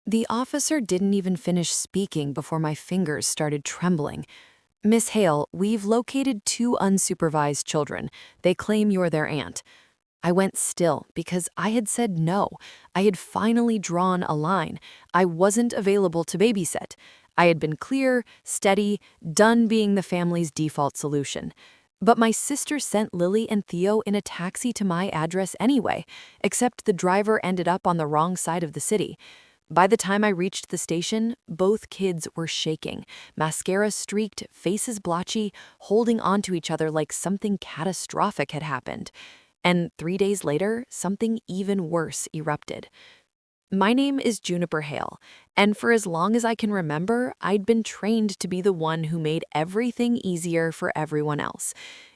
The officer didn't even finish speaking before my fingers started trembling. Miss Hale, we've located two unsupervised children. They claim you're their aunt. I went still because I had said no. I had finally drawn a line. I wasn't available to babysit. I had been clear, steady, done being the family's default solution. But my sister sent Lily and Theo in a taxi to my address anyway, except the driver ended up on the wrong side of the city. By the time I reached the station, both kids were shaking, mascara streaked, faces blotchy, holding onto each other like something catastrophic had happened. And 3 days later, something even worse erupted. My name is Juniper Hale, and for as long as I can remember, I'd been trained to be the one who made everything easier for everyone else.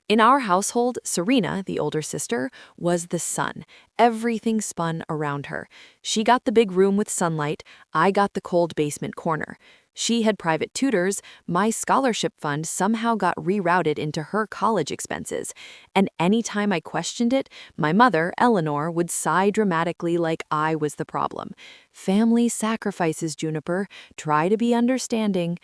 In our household, Serena, the older sister, was the sun. Everything spun around her. She got the big room with sunlight, I got the cold basement corner. She had private tutors, my scholarship fund somehow got rerouted into her college expenses. And anytime I questioned it, my mother, Eleanor, would sigh dramatically like I was the problem. Family sacrifices, Juniper. Try to be understanding.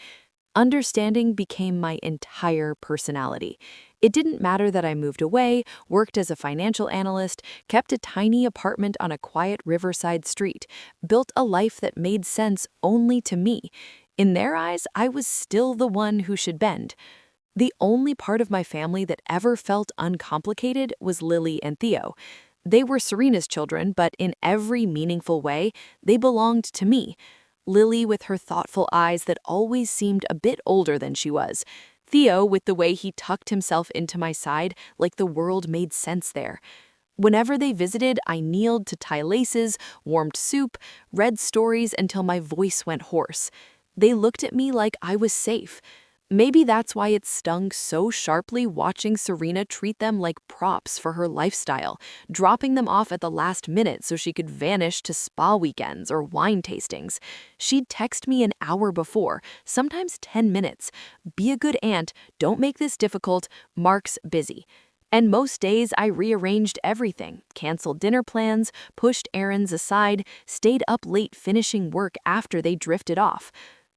Understanding became my entire personality. It didn't matter that I moved away, worked as a financial analyst, kept a tiny apartment on a quiet riverside street, built a life that made sense only to me. In their eyes, I was still the one who should bend. The only part of my family that ever felt uncomplicated was Lily and Theo. They were Serena's children, but in every meaningful way, they belonged to me. Lily with her thoughtful eyes that always seemed a bit older than she was. Theo with the way he tucked himself into my side like the world made sense there. Whenever they visited, I kneeled to tie laces, warmed soup, read stories until my voice went hoarse. They looked at me like I was safe. Maybe that's why it stung so sharply watching Serena treat them like props for her lifestyle, dropping them off at the last minute so she could vanish to spa weekends or wine tastings. She'd text me an hour before, sometimes 10 minutes. Be a good aunt, don't make this difficult, Mark's busy. And most days I rearranged everything, canceled dinner plans, pushed errands aside, stayed up late finishing work after they drifted off.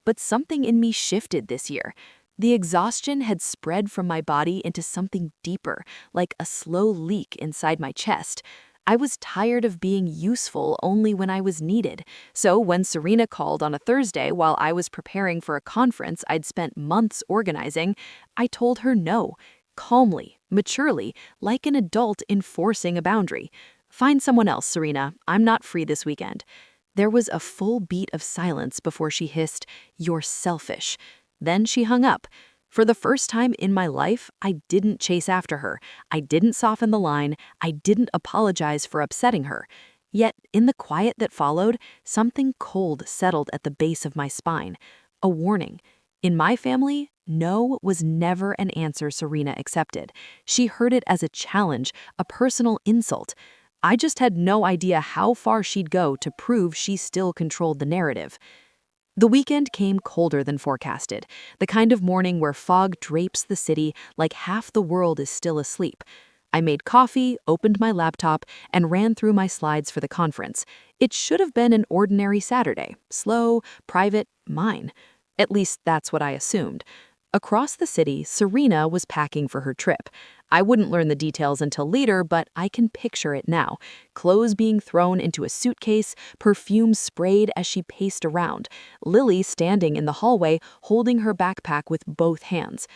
But something in me shifted this year. The exhaustion had spread from my body into something deeper, like a slow leak inside my chest. I was tired of being useful only when I was needed. So when Serena called on a Thursday while I was preparing for a conference I'd spent months organizing, I told her no, calmly, maturely, like an adult enforcing a boundary. Find someone else, Serena. I'm not free this weekend. There was a full beat of silence before she hissed, "You're selfish." Then she hung up. For the first time in my life, I didn't chase after her. I didn't soften the line. I didn't apologize for upsetting her. Yet, in the quiet that followed, something cold settled at the base of my spine. A warning. In my family, no was never an answer Serena accepted. She heard it as a challenge, a personal insult. I just had no idea how far she'd go to prove she still controlled the narrative. The weekend came colder than forecasted, the kind of morning where fog drapes the city like half the world is still asleep. I made coffee, opened my laptop, and ran through my slides for the conference. It should have been an ordinary Saturday, slow, private, mine. At least that's what I assumed. Across the city, Serena was packing for her trip. I wouldn't learn the details until later, but I can picture it now. Clothes being thrown into a suitcase, perfume sprayed as she paced around. Lily standing in the hallway, holding her backpack with both hands.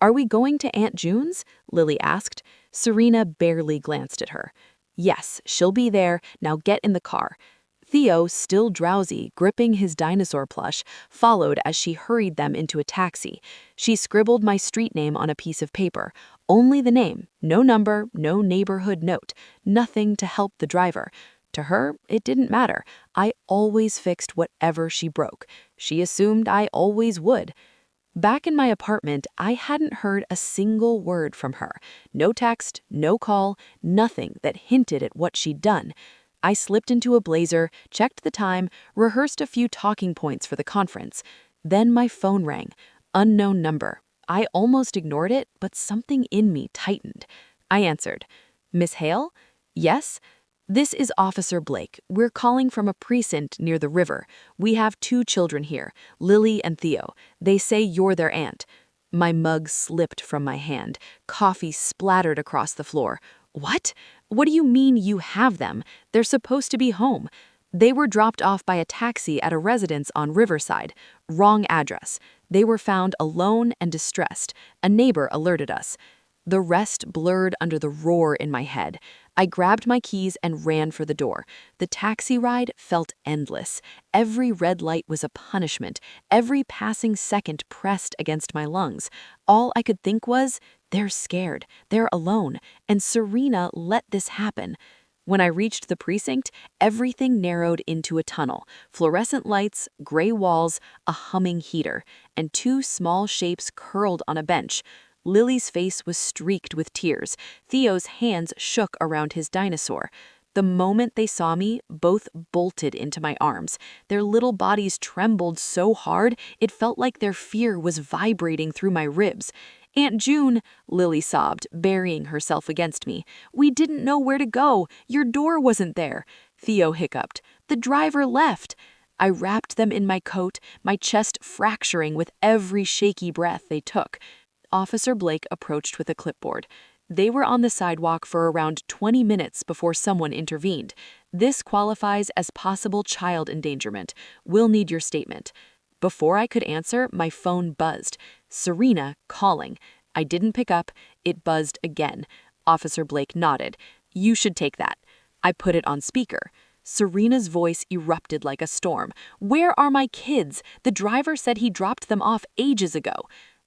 "Are we going to Aunt June's?" Lily asked. Serena barely glanced at her. "Yes, she'll be there. Now get in the car." Theo, still drowsy, gripping his dinosaur plush, followed as she hurried them into a taxi. She scribbled my street name on a piece of paper. Only the name, no number, no neighborhood note, nothing to help the driver. To her, it didn't matter. I always fixed whatever she broke. She assumed I always would. Back in my apartment, I hadn't heard a single word from her. No text, no call, nothing that hinted at what she'd done. I slipped into a blazer, checked the time, rehearsed a few talking points for the conference. Then my phone rang. Unknown number. I almost ignored it, but something in me tightened. I answered. "Miss Hale?" "Yes." "This is Officer Blake. We're calling from a precinct near the river. We have 2 children here, Lily and Theo. They say you're their aunt." My mug slipped from my hand. Coffee splattered across the floor. "What? What do you mean you have them? They're supposed to be home." "They were dropped off by a taxi at a residence on Riverside. Wrong address. They were found alone and distressed. A neighbor alerted us." The rest blurred under the roar in my head. I grabbed my keys and ran for the door. The taxi ride felt endless. Every red light was a punishment. Every passing second pressed against my lungs. All I could think was, they're scared, they're alone, and Serena let this happen. When I reached the precinct, everything narrowed into a tunnel. Fluorescent lights, gray walls, a humming heater, and 2 small shapes curled on a bench. Lily's face was streaked with tears. Theo's hands shook around his dinosaur. The moment they saw me, both bolted into my arms. Their little bodies trembled so hard, it felt like their fear was vibrating through my ribs. "Aunt June," Lily sobbed, burying herself against me. "We didn't know where to go. Your door wasn't there." Theo hiccuped. "The driver left." I wrapped them in my coat, my chest fracturing with every shaky breath they took. Officer Blake approached with a clipboard. They were on the sidewalk for around 20 minutes before someone intervened. "This qualifies as possible child endangerment. We'll need your statement." Before I could answer, my phone buzzed. Serena calling. I didn't pick up. It buzzed again. Officer Blake nodded. "You should take that." I put it on speaker. Serena's voice erupted like a storm. "Where are my kids? The driver said he dropped them off ages ago."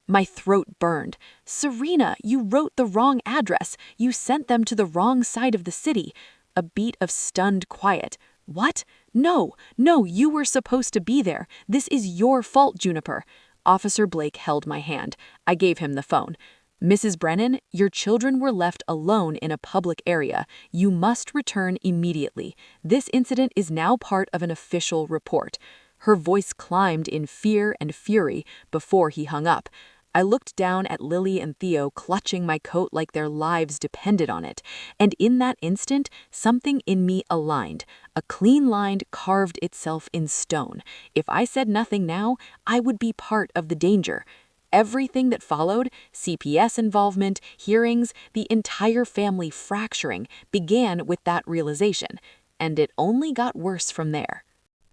My throat burned. "Serena, you wrote the wrong address. You sent them to the wrong side of the city." A beat of stunned quiet. "What? No, you were supposed to be there. This is your fault, Juniper." Officer Blake held my hand. I gave him the phone. "Mrs. Brennan, your children were left alone in a public area. You must return immediately. This incident is now part of an official report." Her voice climbed in fear and fury before he hung up. I looked down at Lily and Theo clutching my coat like their lives depended on it, and in that instant, something in me aligned. A clean line carved itself in stone. If I said nothing now, I would be part of the danger. Everything that followed, CPS involvement, hearings, the entire family fracturing, began with that realization, and it only got worse from there.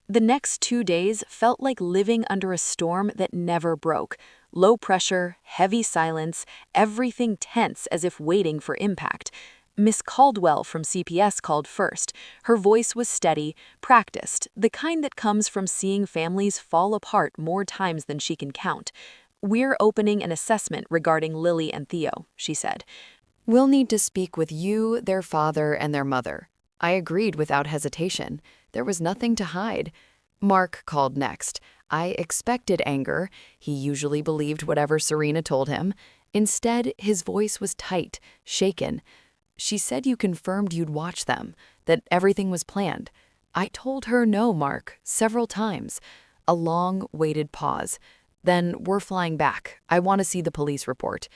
The next 2 days felt like living under a storm that never broke. Low pressure, heavy silence, everything tense as if waiting for impact. Miss Caldwell from CPS called first. Her voice was steady, practiced, the kind that comes from seeing families fall apart more times than she can count. "We're opening an assessment regarding Lily and Theo," she said. "We'll need to speak with you, their father, and their mother." I agreed without hesitation. There was nothing to hide. Mark called next. I expected anger. He usually believed whatever Serena told him. Instead, his voice was tight, shaken. "She said you confirmed you'd watch them, that everything was planned." I told her no, Mark, several times. A long, waited pause. "Then we're flying back. I want to see the police report."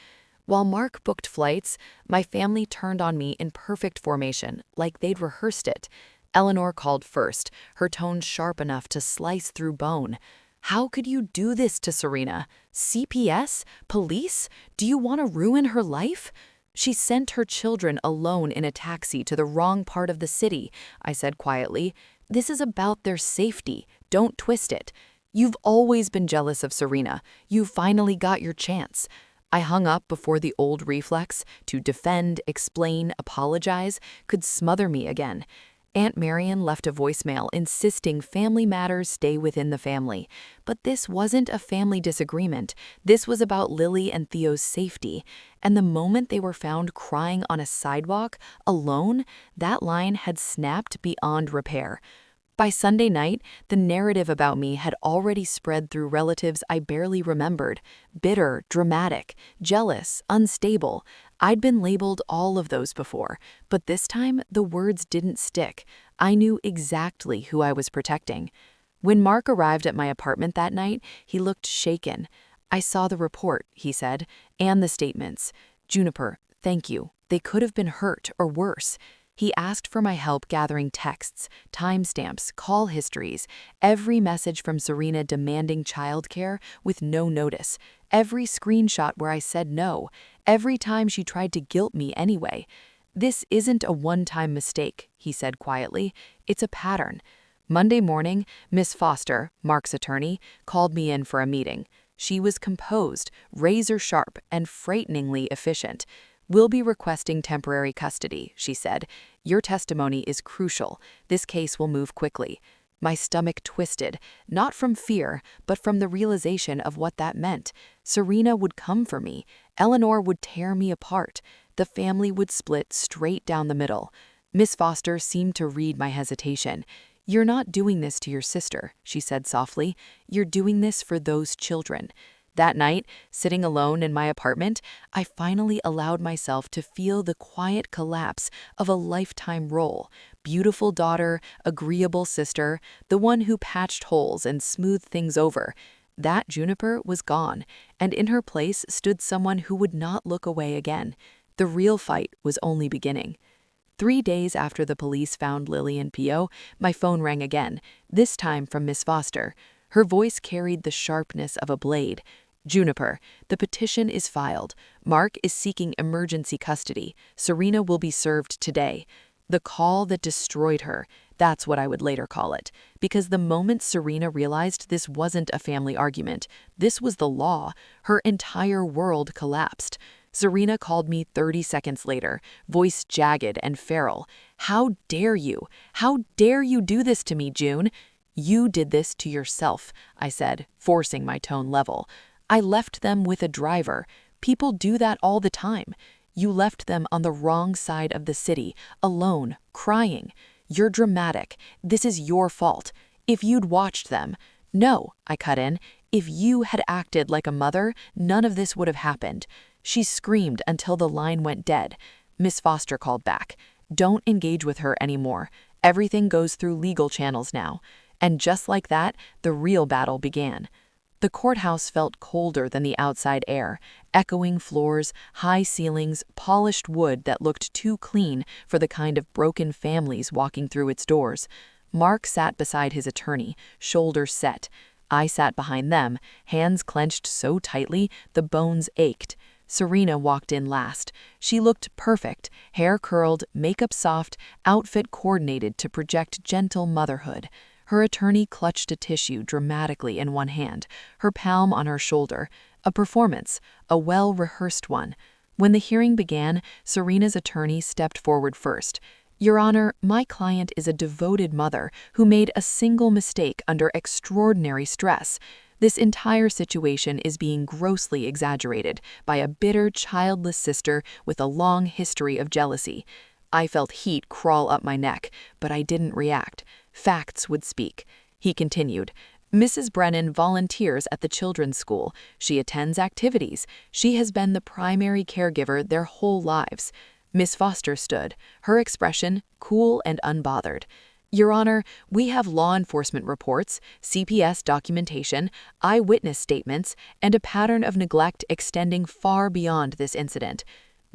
While Mark booked flights, my family turned on me in perfect formation, like they'd rehearsed it. Eleanor called first, her tone sharp enough to slice through bone. "How could you do this to Serena? CPS? Police? Do you want to ruin her life?" "She sent her children alone in a taxi to the wrong part of the city," I said quietly. "This is about their safety. Don't twist it. You've always been jealous of Serena. You finally got your chance." I hung up before the old reflex to defend, explain, apologize could smother me again. Aunt Marion left a voicemail insisting family matters stay within the family. But this wasn't a family disagreement. This was about Lily and Theo's safety. And the moment they were found crying on a sidewalk, alone, that line had snapped beyond repair. By Sunday night, the narrative about me had already spread through relatives I barely remembered. Bitter, dramatic, jealous, unstable. I'd been labeled all of those before, but this time the words didn't stick. I knew exactly who I was protecting. When Mark arrived at my apartment that night, he looked shaken. "I saw the report," he said, "and the statements. Juniper, thank you. They could have been hurt or worse." He asked for my help gathering texts, timestamps, call histories, every message from Serena demanding childcare with no notice, every screenshot where I said no, every time she tried to guilt me anyway. "This isn't a one-time mistake," he said quietly. "It's a pattern." Monday morning, Miss Foster, Mark's attorney, called me in for a meeting. She was composed, razor-sharp, and frighteningly efficient. "We'll be requesting temporary custody," she said. "Your testimony is crucial. This case will move quickly." My stomach twisted, not from fear, but from the realization of what that meant. Serena would come for me. Eleanor would tear me apart. The family would split straight down the middle. Miss Foster seemed to read my hesitation. "You're not doing this to your sister," she said softly. "You're doing this for those children." That night, sitting alone in my apartment, I finally allowed myself to feel the quiet collapse of a lifetime role. Beautiful daughter, agreeable sister, the one who patched holes and smoothed things over. That Juniper was gone, and in her place stood someone who would not look away again. The real fight was only beginning. 3 days after the police found Lily and Pio, my phone rang again, this time from Miss Foster. Her voice carried the sharpness of a blade. "Juniper, the petition is filed. Mark is seeking emergency custody. Serena will be served today." The call that destroyed her, that's what I would later call it. Because the moment Serena realized this wasn't a family argument, this was the law, her entire world collapsed. Serena called me 30 seconds later, voice jagged and feral. "How dare you? How dare you do this to me, June?" "You did this to yourself," I said, forcing my tone level. "I left them with a driver. People do that all the time. You left them on the wrong side of the city, alone, crying. You're dramatic. This is your fault. If you'd watched them—" "No," I cut in. "If you had acted like a mother, none of this would have happened." She screamed until the line went dead. Miss Foster called back. "Don't engage with her anymore. Everything goes through legal channels now." And just like that, the real battle began. The courthouse felt colder than the outside air, echoing floors, high ceilings, polished wood that looked too clean for the kind of broken families walking through its doors. Mark sat beside his attorney, shoulders set. I sat behind them, hands clenched so tightly the bones ached. Serena walked in last. She looked perfect, hair curled, makeup soft, outfit coordinated to project gentle motherhood. Her attorney clutched a tissue dramatically in one hand, her palm on her shoulder. A performance, a well-rehearsed one. When the hearing began, Serena's attorney stepped forward first. "Your Honor, my client is a devoted mother who made a single mistake under extraordinary stress. This entire situation is being grossly exaggerated by a bitter, childless sister with a long history of jealousy." I felt heat crawl up my neck, but I didn't react. Facts would speak. He continued, "Mrs. Brennan volunteers at the children's school. She attends activities. She has been the primary caregiver their whole lives." Miss Foster stood, her expression cool and unbothered. "Your Honor, we have law enforcement reports, CPS documentation, eyewitness statements, and a pattern of neglect extending far beyond this incident."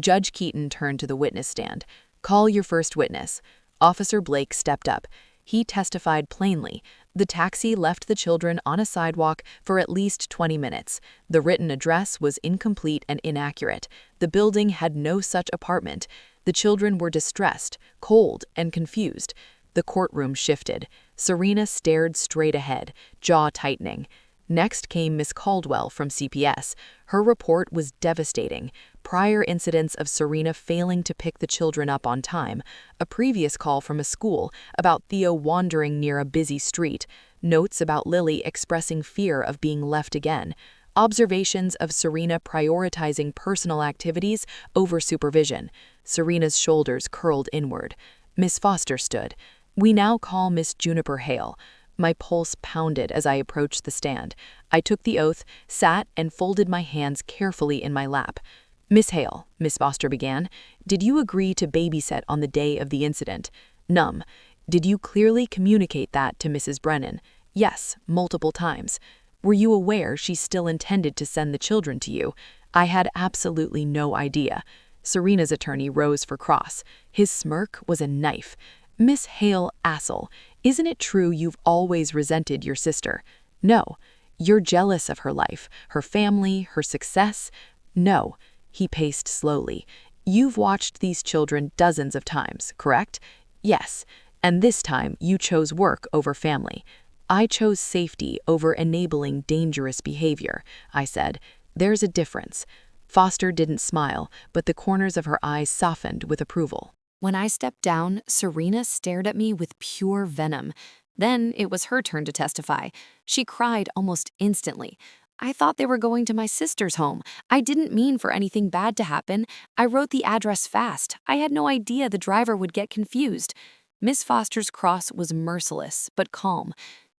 Judge Keaton turned to the witness stand. "Call your first witness." Officer Blake stepped up. He testified plainly. The taxi left the children on a sidewalk for at least 20 minutes. The written address was incomplete and inaccurate. The building had no such apartment. The children were distressed, cold, and confused. The courtroom shifted. Serena stared straight ahead, jaw tightening. Next came Miss Caldwell from CPS. Her report was devastating. Prior incidents of Serena failing to pick the children up on time, a previous call from a school about Theo wandering near a busy street, notes about Lily expressing fear of being left again, observations of Serena prioritizing personal activities over supervision. Serena's shoulders curled inward. Miss Foster stood. "We now call Miss Juniper Hale." My pulse pounded as I approached the stand. I took the oath, sat, and folded my hands carefully in my lap. "Miss Hale," Miss Foster began, "did you agree to babysit on the day of the incident?" "Numb." "Did you clearly communicate that to Mrs. Brennan?" "Yes, multiple times." "Were you aware she still intended to send the children to you?" "I had absolutely no idea." Serena's attorney rose for cross. His smirk was a knife. Miss Hale Assel, isn't it true you've always resented your sister? No. You're jealous of her life, her family, her success? No. He paced slowly. You've watched these children dozens of times, correct? Yes. And this time you chose work over family. I chose safety over enabling dangerous behavior, I said. There's a difference. Foster didn't smile, but the corners of her eyes softened with approval. When I stepped down, Serena stared at me with pure venom. Then it was her turn to testify. She cried almost instantly. I thought they were going to my sister's home. I didn't mean for anything bad to happen. I wrote the address fast. I had no idea the driver would get confused. Miss Foster's cross was merciless, but calm.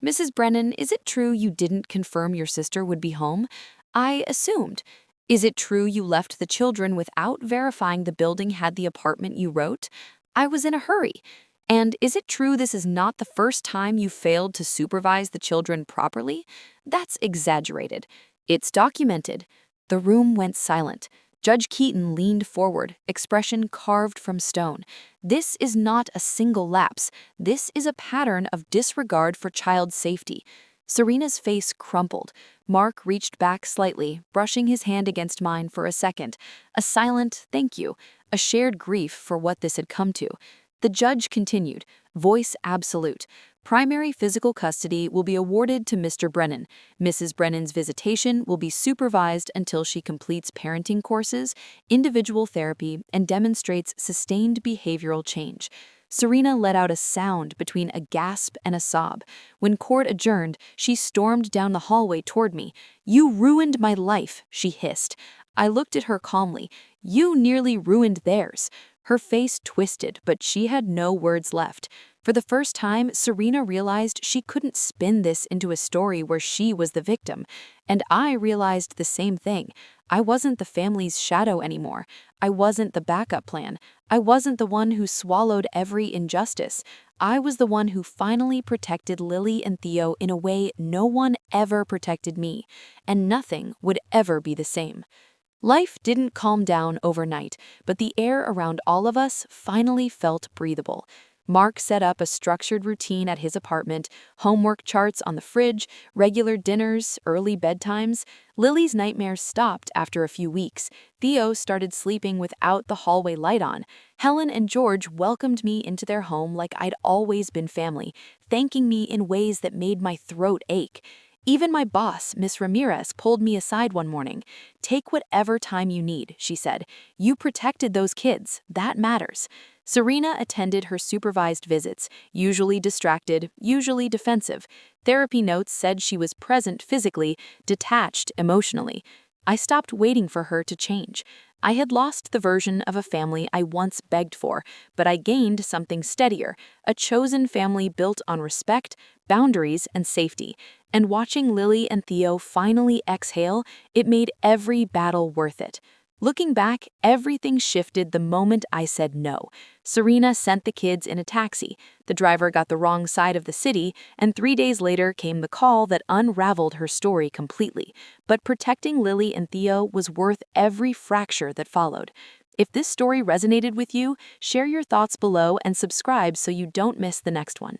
Mrs. Brennan, is it true you didn't confirm your sister would be home? I assumed. Is it true you left the children without verifying the building had the apartment you wrote? I was in a hurry. And is it true this is not the first time you failed to supervise the children properly? That's exaggerated. It's documented. The room went silent. Judge Keaton leaned forward, expression carved from stone. This is not a single lapse. This is a pattern of disregard for child safety. Serena's face crumpled. Mark reached back slightly, brushing his hand against mine for a second. A silent thank you, a shared grief for what this had come to. The judge continued, voice absolute. Primary physical custody will be awarded to Mr. Brennan. Mrs. Brennan's visitation will be supervised until she completes parenting courses, individual therapy, and demonstrates sustained behavioral change. Serena let out a sound between a gasp and a sob. When court adjourned, she stormed down the hallway toward me. You ruined my life, she hissed. I looked at her calmly. You nearly ruined theirs. Her face twisted, but she had no words left. For the first time, Serena realized she couldn't spin this into a story where she was the victim. And I realized the same thing. I wasn't the family's shadow anymore. I wasn't the backup plan. I wasn't the one who swallowed every injustice. I was the one who finally protected Lily and Theo in a way no one ever protected me. And nothing would ever be the same. Life didn't calm down overnight, but the air around all of us finally felt breathable. Mark set up a structured routine at his apartment, homework charts on the fridge, regular dinners, early bedtimes. Lily's nightmares stopped after a few weeks. Theo started sleeping without the hallway light on. Helen and George welcomed me into their home like I'd always been family, thanking me in ways that made my throat ache. Even my boss, Miss Ramirez, pulled me aside one morning. Take whatever time you need, she said. You protected those kids. That matters. Serena attended her supervised visits, usually distracted, usually defensive. Therapy notes said she was present physically, detached emotionally. I stopped waiting for her to change. I had lost the version of a family I once begged for, but I gained something steadier, a chosen family built on respect, boundaries, and safety. And watching Lily and Theo finally exhale, it made every battle worth it. Looking back, everything shifted the moment I said no. Serena sent the kids in a taxi. The driver got the wrong side of the city, and 3 days later came the call that unraveled her story completely. But protecting Lily and Theo was worth every fracture that followed. If this story resonated with you, share your thoughts below and subscribe so you don't miss the next one.